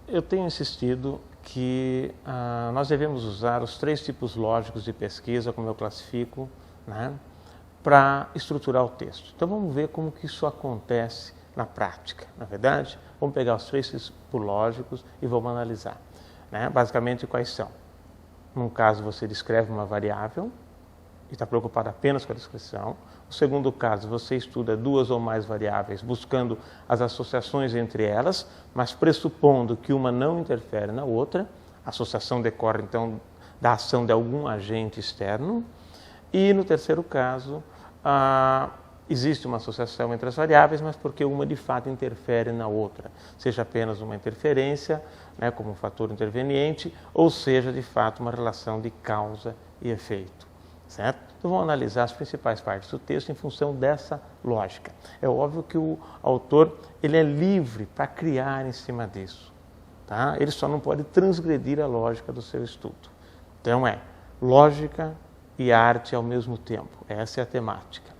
eu tenho insistido que nós devemos usar os 3 tipos lógicos de pesquisa, como eu classifico, né, para estruturar o texto. Então vamos ver como que isso acontece na prática, na verdade? Vamos pegar os 3 tipos lógicos e vamos analisar, né? Basicamente quais são. Num caso você descreve uma variável e está preocupado apenas com a descrição. No segundo caso, você estuda 2 ou mais variáveis, buscando as associações entre elas, mas pressupondo que uma não interfere na outra. A associação decorre, então, da ação de algum agente externo. E, no terceiro caso, existe uma associação entre as variáveis, mas porque uma, de fato, interfere na outra. Seja apenas uma interferência, né, como um fator interveniente, ou seja, de fato, uma relação de causa e efeito. Certo? Então vamos analisar as principais partes do texto em função dessa lógica. É óbvio que o autor ele é livre para criar em cima disso. Tá? Ele só não pode transgredir a lógica do seu estudo. Então é lógica e arte ao mesmo tempo. Essa é a temática.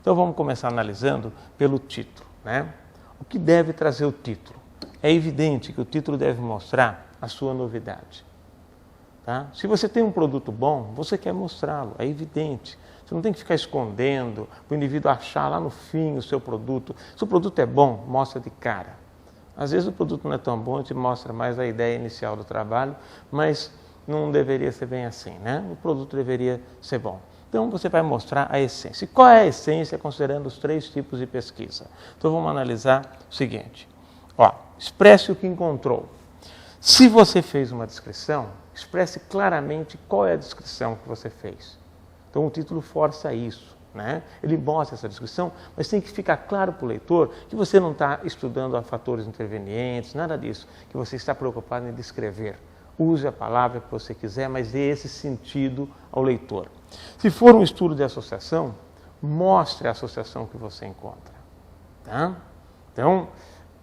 Então vamos começar analisando pelo título, né? O que deve trazer o título? É evidente que o título deve mostrar a sua novidade. Tá? Se você tem um produto bom, você quer mostrá-lo, é evidente. Você não tem que ficar escondendo, para o indivíduo achar lá no fim o seu produto. Se o produto é bom, mostra de cara. Às vezes o produto não é tão bom, te mostra mais a ideia inicial do trabalho, mas não deveria ser bem assim, né? O produto deveria ser bom. Então você vai mostrar a essência. E qual é a essência considerando os 3 tipos de pesquisa? Então vamos analisar o seguinte. Expresse o que encontrou. Se você fez uma descrição, expresse claramente qual é a descrição que você fez. Então o título força isso, né? Ele mostra essa descrição, mas tem que ficar claro para o leitor que você não está estudando fatores intervenientes, nada disso, que você está preocupado em descrever. Use a palavra que você quiser, mas dê esse sentido ao leitor. Se for um estudo de associação, mostre a associação que você encontra. Tá? Então,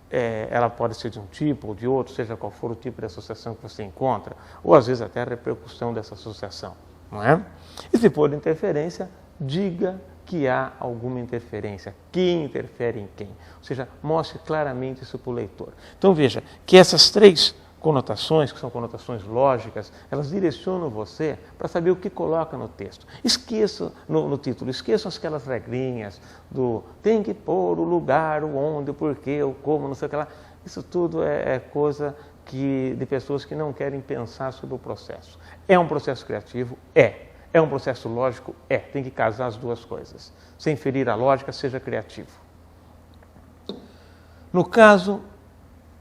ela pode ser de um tipo ou de outro, seja qual for o tipo de associação que você encontra, ou às vezes até a repercussão dessa associação. Não é? E se for interferência, diga que há alguma interferência. Quem interfere em quem? Ou seja, mostre claramente isso para o leitor. Então veja que essas 3 conotações, que são conotações lógicas, elas direcionam você para saber o que coloca no texto. Esqueça, no título, esqueçam aquelas regrinhas do tem que pôr o lugar, o onde, o porquê, o como, não sei o que lá. Isso tudo é coisa de pessoas que não querem pensar sobre o processo. É um processo criativo? É um processo lógico? Tem que casar as 2 coisas. Sem ferir a lógica, seja criativo. No caso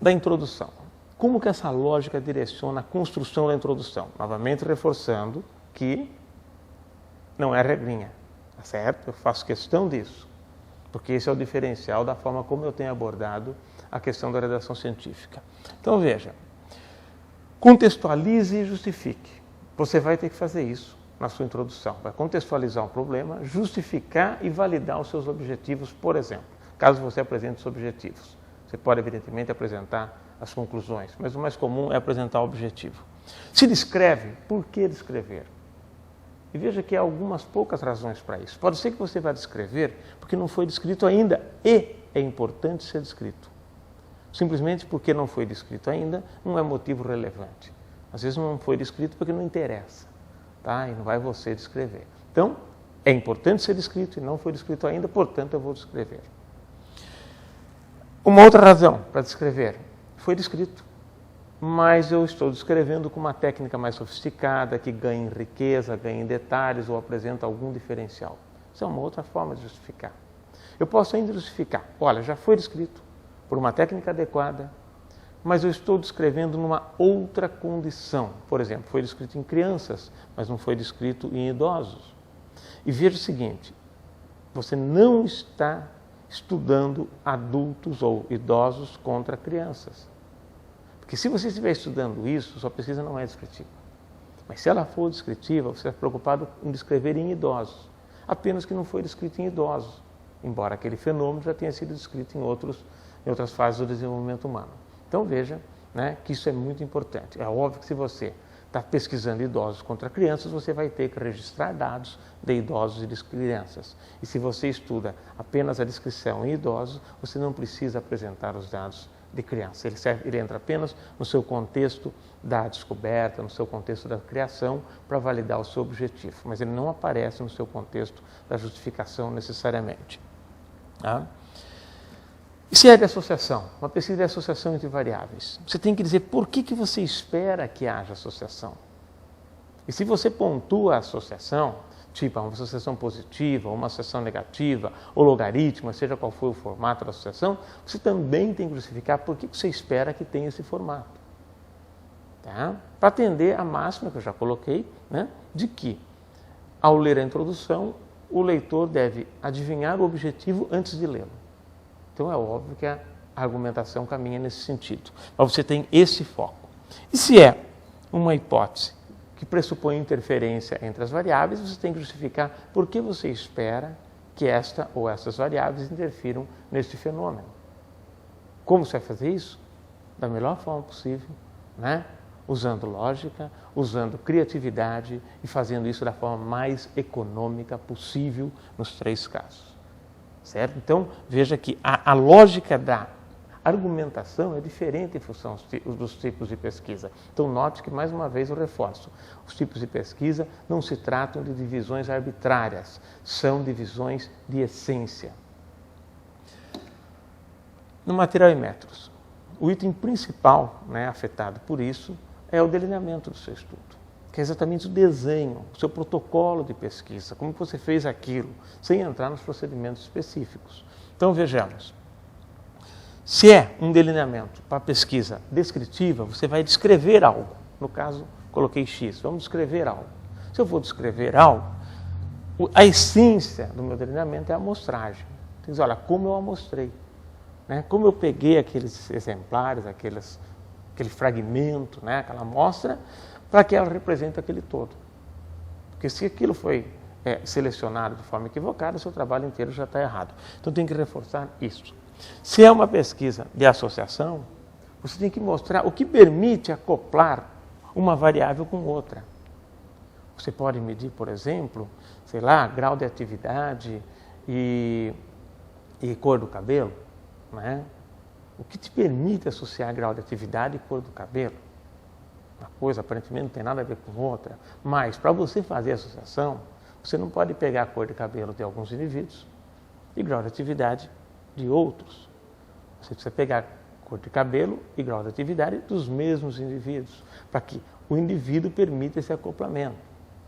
da introdução, como que essa lógica direciona a construção da introdução? Novamente reforçando que não é regrinha, tá certo? Eu faço questão disso, porque esse é o diferencial da forma como eu tenho abordado a questão da redação científica. Então veja, contextualize e justifique. Você vai ter que fazer isso na sua introdução. Vai contextualizar um problema, justificar e validar os seus objetivos, por exemplo. Caso você apresente os objetivos. Você pode, evidentemente, apresentar as conclusões, mas o mais comum é apresentar o objetivo. Se descreve, por que descrever? E veja que há algumas poucas razões para isso. Pode ser que você vá descrever porque não foi descrito ainda e é importante ser descrito. Simplesmente porque não foi descrito ainda não é motivo relevante. Às vezes não foi descrito porque não interessa, tá? E não vai você descrever. Então, é importante ser descrito e não foi descrito ainda, portanto eu vou descrever. Uma outra razão para descrever, foi descrito, mas eu estou descrevendo com uma técnica mais sofisticada, que ganha em riqueza, ganha em detalhes ou apresenta algum diferencial. Isso é uma outra forma de justificar. Eu posso ainda justificar, olha, já foi descrito por uma técnica adequada, mas eu estou descrevendo numa outra condição. Por exemplo, foi descrito em crianças, mas não foi descrito em idosos. E veja o seguinte, você não está estudando adultos ou idosos contra crianças. Porque se você estiver estudando isso, sua pesquisa não é descritiva. Mas se ela for descritiva, você está preocupado em descrever em idosos. Apenas que não foi descrito em idosos, embora aquele fenômeno já tenha sido descrito em outras fases do desenvolvimento humano. Então veja, né, que isso é muito importante. É óbvio que se você está pesquisando idosos contra crianças, você vai ter que registrar dados de idosos e de crianças. E se você estuda apenas a descrição em idosos, você não precisa apresentar os dados de criança. Ele entra apenas no seu contexto da descoberta, no seu contexto da criação, para validar o seu objetivo, mas ele não aparece no seu contexto da justificação necessariamente. Tá? E se é de associação? Uma pesquisa de associação entre variáveis. Você tem que dizer por que você espera que haja associação. E se você pontua a associação, tipo uma associação positiva, uma associação negativa, ou logarítmica, seja qual for o formato da associação, você também tem que justificar por que você espera que tenha esse formato. Tá? Para atender a máxima que eu já coloquei, né, de que, ao ler a introdução, o leitor deve adivinhar o objetivo antes de lê-lo. Então é óbvio que a argumentação caminha nesse sentido. Mas você tem esse foco. E se é uma hipótese que pressupõe interferência entre as variáveis, você tem que justificar por que você espera que esta ou essas variáveis interfiram neste fenômeno. Como você vai fazer isso? Da melhor forma possível, né? Usando lógica, usando criatividade e fazendo isso da forma mais econômica possível nos 3 casos. Certo? Então, veja que a lógica da argumentação é diferente em função dos tipos de pesquisa. Então, note que, mais uma vez, eu reforço, os tipos de pesquisa não se tratam de divisões arbitrárias, são divisões de essência. No material e métodos, o item principal, né, afetado por isso é o delineamento do seu estudo, que é exatamente o desenho, o seu protocolo de pesquisa, como você fez aquilo, sem entrar nos procedimentos específicos. Então, vejamos. Se é um delineamento para pesquisa descritiva, você vai descrever algo. No caso, coloquei X, vamos descrever algo. Se eu for descrever algo, a essência do meu delineamento é a amostragem. Então, diz, olha, como eu amostrei, né? Como eu peguei aqueles exemplares, aquele fragmento, né? Aquela amostra, para que ela represente aquele todo. Porque se aquilo foi selecionado de forma equivocada, o seu trabalho inteiro já está errado. Então, tem que reforçar isso. Se é uma pesquisa de associação, você tem que mostrar o que permite acoplar uma variável com outra. Você pode medir, por exemplo, sei lá, grau de atividade e cor do cabelo, né? O que te permite associar grau de atividade e cor do cabelo? Uma coisa aparentemente não tem nada a ver com outra, mas para você fazer a associação, você não pode pegar a cor de cabelo de alguns indivíduos e grau de atividade de outros. Você precisa pegar cor de cabelo e grau de atividade dos mesmos indivíduos, para que o indivíduo permita esse acoplamento,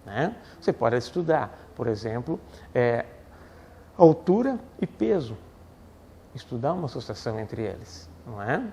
né? Você pode estudar, por exemplo, altura e peso, estudar uma associação entre eles, não é?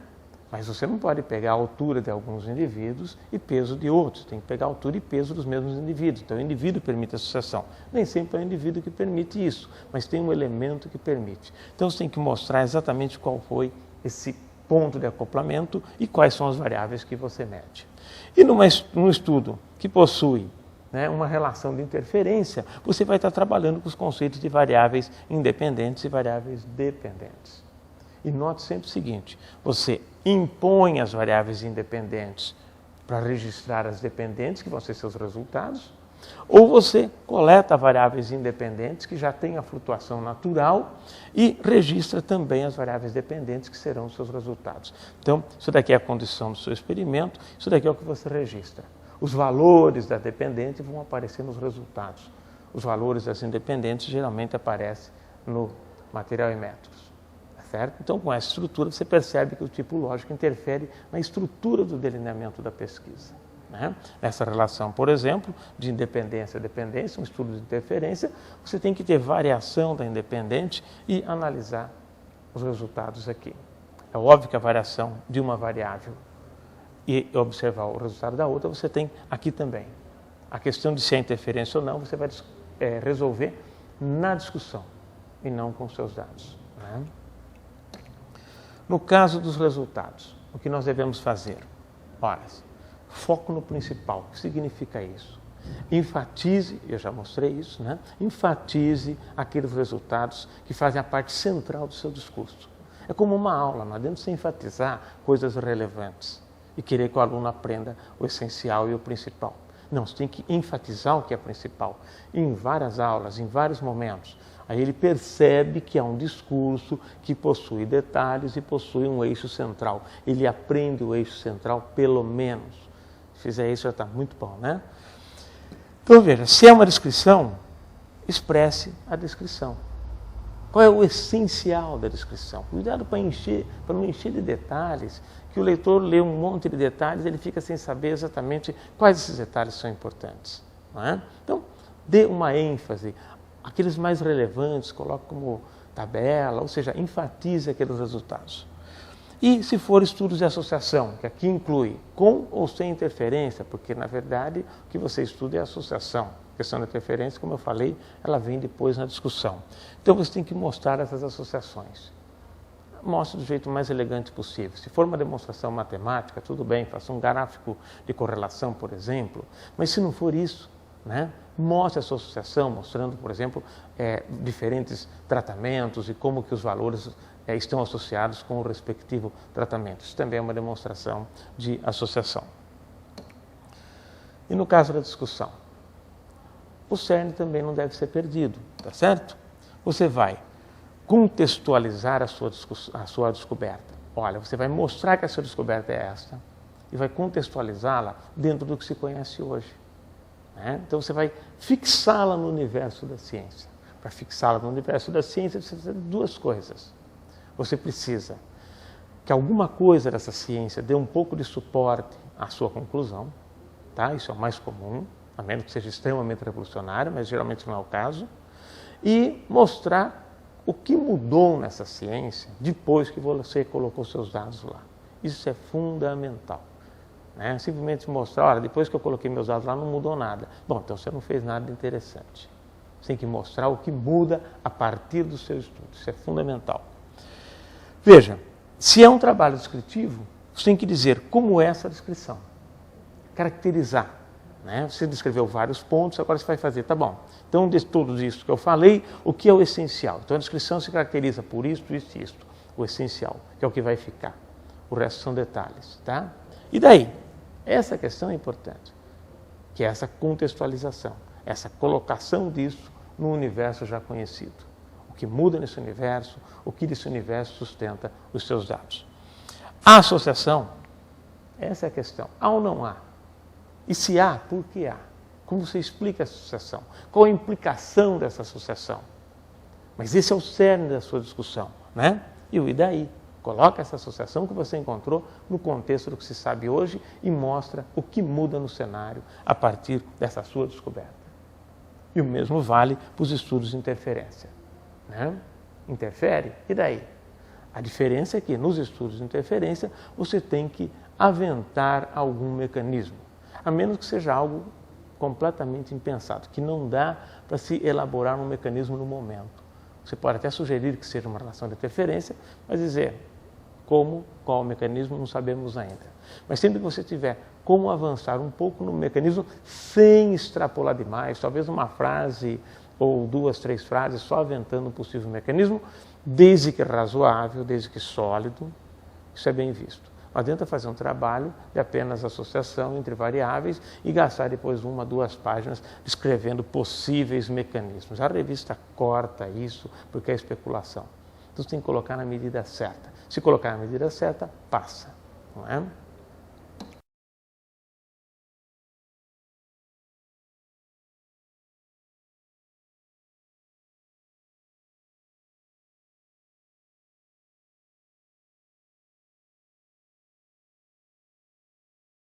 Mas você não pode pegar a altura de alguns indivíduos e peso de outros. Tem que pegar a altura e peso dos mesmos indivíduos. Então, o indivíduo permite a associação. Nem sempre é o indivíduo que permite isso, mas tem um elemento que permite. Então, você tem que mostrar exatamente qual foi esse ponto de acoplamento e quais são as variáveis que você mede. E num estudo que possui, né, uma relação de interferência, você vai estar trabalhando com os conceitos de variáveis independentes e variáveis dependentes. E note sempre o seguinte, você impõe as variáveis independentes para registrar as dependentes, que vão ser seus resultados, ou você coleta variáveis independentes, que já têm a flutuação natural, e registra também as variáveis dependentes, que serão os seus resultados. Então, isso daqui é a condição do seu experimento, isso daqui é o que você registra. Os valores da dependente vão aparecer nos resultados. Os valores das independentes geralmente aparecem no material e métodos. Certo? Então, com essa estrutura, você percebe que o tipo lógico interfere na estrutura do delineamento da pesquisa. Né? Nessa relação, por exemplo, de independência e dependência, um estudo de interferência, você tem que ter variação da independente e analisar os resultados aqui. É óbvio que a variação de uma variável e observar o resultado da outra, você tem aqui também. A questão de se é interferência ou não, você vai resolver na discussão e não com seus dados. Né? No caso dos resultados, o que nós devemos fazer? Ora, foco no principal. O que significa isso? Enfatize, eu já mostrei isso, né? Enfatize aqueles resultados que fazem a parte central do seu discurso. É como uma aula, não adianta você enfatizar coisas relevantes e querer que o aluno aprenda o essencial e o principal. Não, você tem que enfatizar o que é principal. Em várias aulas, em vários momentos, Aí ele percebe que há um discurso que possui detalhes e possui um eixo central. Ele aprende o eixo central, pelo menos. Se fizer isso, já está muito bom, né? Então, veja, se é uma descrição, expresse a descrição. Qual é o essencial da descrição? Cuidado para não encher de detalhes, que o leitor lê um monte de detalhes e ele fica sem saber exatamente quais esses detalhes são importantes. Não é? Então, dê uma ênfase. Aqueles mais relevantes, coloque como tabela, ou seja, enfatize aqueles resultados. E se for estudos de associação, que aqui inclui com ou sem interferência, porque na verdade o que você estuda é associação. A questão da interferência, como eu falei, ela vem depois na discussão. Então você tem que mostrar essas associações. Mostre do jeito mais elegante possível. Se for uma demonstração matemática, tudo bem, faça um gráfico de correlação, por exemplo. Mas se não for isso, né, mostre a sua associação, mostrando, por exemplo, diferentes tratamentos e como que os valores estão associados com o respectivo tratamento. Isso também é uma demonstração de associação. E no caso da discussão, o cerne também não deve ser perdido, tá certo? Você vai contextualizar a sua descoberta. Olha, você vai mostrar que a sua descoberta é esta e vai contextualizá-la dentro do que se conhece hoje. Né? Então você vai fixá-la no universo da ciência. Para fixá-la no universo da ciência, você precisa de duas coisas. Você precisa que alguma coisa dessa ciência dê um pouco de suporte à sua conclusão, tá? Isso é o mais comum, a menos que seja extremamente revolucionário, mas geralmente não é o caso, e mostrar o que mudou nessa ciência depois que você colocou seus dados lá. Isso é fundamental. Né? Simplesmente mostrar, olha, depois que eu coloquei meus dados lá não mudou nada. Bom, então você não fez nada interessante. Você tem que mostrar o que muda a partir do seu estudo. Isso é fundamental. Veja, se é um trabalho descritivo, você tem que dizer como é essa descrição. Caracterizar. Né? Você descreveu vários pontos, agora você vai fazer, tá bom. Então, de tudo isso que eu falei, o que é o essencial? Então, a descrição se caracteriza por isto, isto e isto. O essencial, que é o que vai ficar. O resto são detalhes, tá? E daí? Essa questão é importante, que é essa contextualização, essa colocação disso no universo já conhecido. O que muda nesse universo, o que desse universo sustenta os seus dados. A associação, essa é a questão. Há ou não há? E se há, por que há? Como você explica a associação? Qual a implicação dessa associação? Mas esse é o cerne da sua discussão, né? E daí? Coloca essa associação que você encontrou no contexto do que se sabe hoje e mostra o que muda no cenário a partir dessa sua descoberta. E o mesmo vale para os estudos de interferência. Né? Interfere? E daí? A diferença é que nos estudos de interferência você tem que aventar algum mecanismo, a menos que seja algo completamente impensado, que não dá para se elaborar um mecanismo no momento. Você pode até sugerir que seja uma relação de interferência, mas dizer como, qual o mecanismo, não sabemos ainda. Mas sempre que você tiver como avançar um pouco no mecanismo, sem extrapolar demais, talvez uma frase ou 2, 3 frases, só aventando um possível mecanismo, desde que razoável, desde que sólido, isso é bem visto. Não adianta fazer um trabalho de apenas associação entre variáveis e gastar depois 1, 2 páginas descrevendo possíveis mecanismos. A revista corta isso porque é especulação. Então você tem que colocar na medida certa. Se colocar na medida certa, passa. Não é?